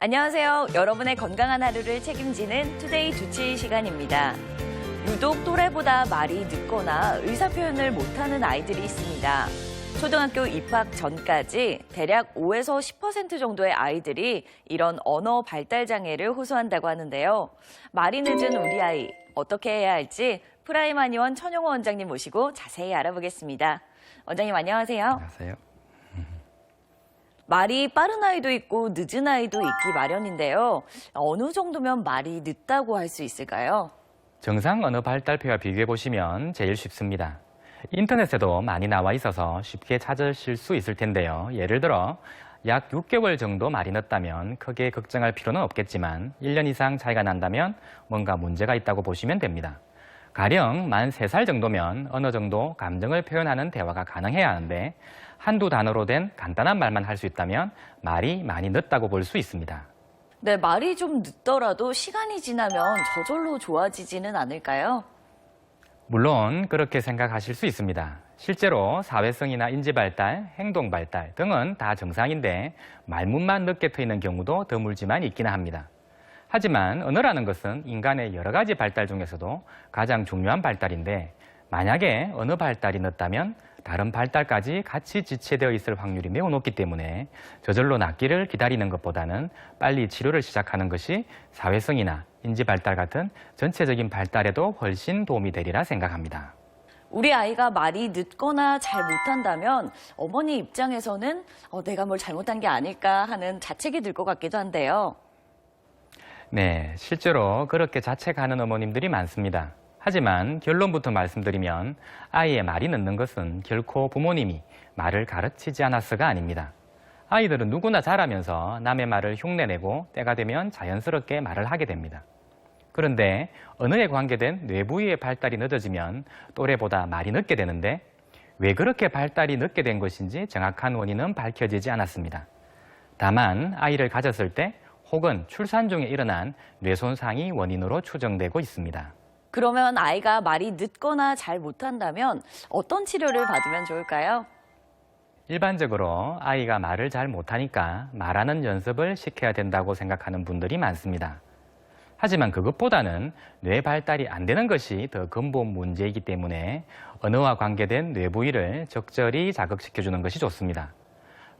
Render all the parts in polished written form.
안녕하세요. 여러분의 건강한 하루를 책임지는 투데이 주치 시간입니다. 유독 또래보다 말이 늦거나 의사표현을 못하는 아이들이 있습니다. 초등학교 입학 전까지 대략 5에서 10% 정도의 아이들이 이런 언어 발달 장애를 호소한다고 하는데요. 말이 늦은 우리 아이, 어떻게 해야 할지 프라임한의원 천용호 원장님 모시고 자세히 알아보겠습니다. 원장님 안녕하세요. 안녕하세요. 말이 빠른 아이도 있고 늦은 아이도 있기 마련인데요. 어느 정도면 말이 늦다고 할 수 있을까요? 정상 언어 발달표와 비교해 보시면 제일 쉽습니다. 인터넷에도 많이 나와 있어서 쉽게 찾으실 수 있을 텐데요. 예를 들어 약 6개월 정도 말이 늦다면 크게 걱정할 필요는 없겠지만 1년 이상 차이가 난다면 뭔가 문제가 있다고 보시면 됩니다. 가령 만 3살 정도면 어느 정도 감정을 표현하는 대화가 가능해야 하는데 한두 단어로 된 간단한 말만 할 수 있다면 말이 많이 늦다고 볼 수 있습니다. 네, 말이 좀 늦더라도 시간이 지나면 저절로 좋아지지는 않을까요? 물론 그렇게 생각하실 수 있습니다. 실제로 사회성이나 인지발달, 행동발달 등은 다 정상인데 말문만 늦게 트이는 경우도 드물지만 있기는 합니다. 하지만 언어라는 것은 인간의 여러 가지 발달 중에서도 가장 중요한 발달인데 만약에 언어 발달이 늦다면 다른 발달까지 같이 지체되어 있을 확률이 매우 높기 때문에 저절로 낫기를 기다리는 것보다는 빨리 치료를 시작하는 것이 사회성이나 인지발달 같은 전체적인 발달에도 훨씬 도움이 되리라 생각합니다. 우리 아이가 말이 늦거나 잘 못한다면 어머니 입장에서는 내가 뭘 잘못한 게 아닐까 하는 자책이 들 것 같기도 한데요. 네, 실제로 그렇게 자책하는 어머님들이 많습니다. 하지만 결론부터 말씀드리면 아이의 말이 늦는 것은 결코 부모님이 말을 가르치지 않았어가 아닙니다. 아이들은 누구나 자라면서 남의 말을 흉내내고 때가 되면 자연스럽게 말을 하게 됩니다. 그런데 언어에 관계된 뇌부위의 발달이 늦어지면 또래보다 말이 늦게 되는데 왜 그렇게 발달이 늦게 된 것인지 정확한 원인은 밝혀지지 않았습니다. 다만 아이를 가졌을 때 혹은 출산 중에 일어난 뇌 손상이 원인으로 추정되고 있습니다. 그러면 아이가 말이 늦거나 잘 못한다면 어떤 치료를 받으면 좋을까요? 일반적으로 아이가 말을 잘 못하니까 말하는 연습을 시켜야 된다고 생각하는 분들이 많습니다. 하지만 그것보다는 뇌 발달이 안 되는 것이 더 근본 문제이기 때문에 언어와 관계된 뇌 부위를 적절히 자극시켜주는 것이 좋습니다.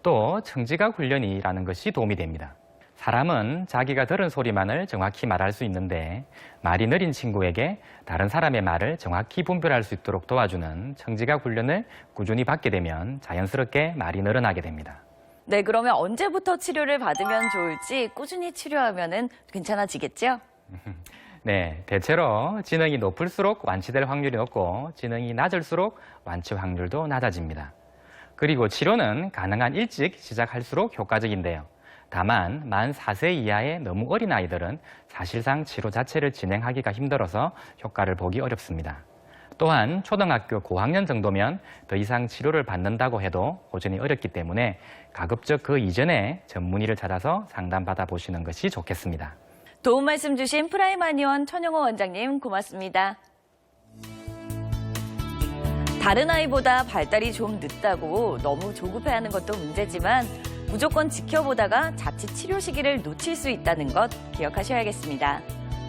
또 청지각 훈련이라는 것이 도움이 됩니다. 사람은 자기가 들은 소리만을 정확히 말할 수 있는데 말이 느린 친구에게 다른 사람의 말을 정확히 분별할 수 있도록 도와주는 청지각 훈련을 꾸준히 받게 되면 자연스럽게 말이 늘어나게 됩니다. 네, 그러면 언제부터 치료를 받으면 좋을지 꾸준히 치료하면 괜찮아지겠죠? 네, 대체로 지능이 높을수록 완치될 확률이 높고 지능이 낮을수록 완치 확률도 낮아집니다. 그리고 치료는 가능한 일찍 시작할수록 효과적인데요. 다만 만 4세 이하의 너무 어린 아이들은 사실상 치료 자체를 진행하기가 힘들어서 효과를 보기 어렵습니다. 또한 초등학교 고학년 정도면 더 이상 치료를 받는다고 해도 호전이 어렵기 때문에 가급적 그 이전에 전문의를 찾아서 상담받아 보시는 것이 좋겠습니다. 도움 말씀 주신 프라임한의원 천용호 원장님 고맙습니다. 다른 아이보다 발달이 좀 늦다고 너무 조급해하는 것도 문제지만 무조건 지켜보다가 자칫 치료 시기를 놓칠 수 있다는 것 기억하셔야겠습니다.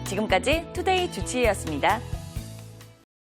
지금까지 투데이 주치의였습니다.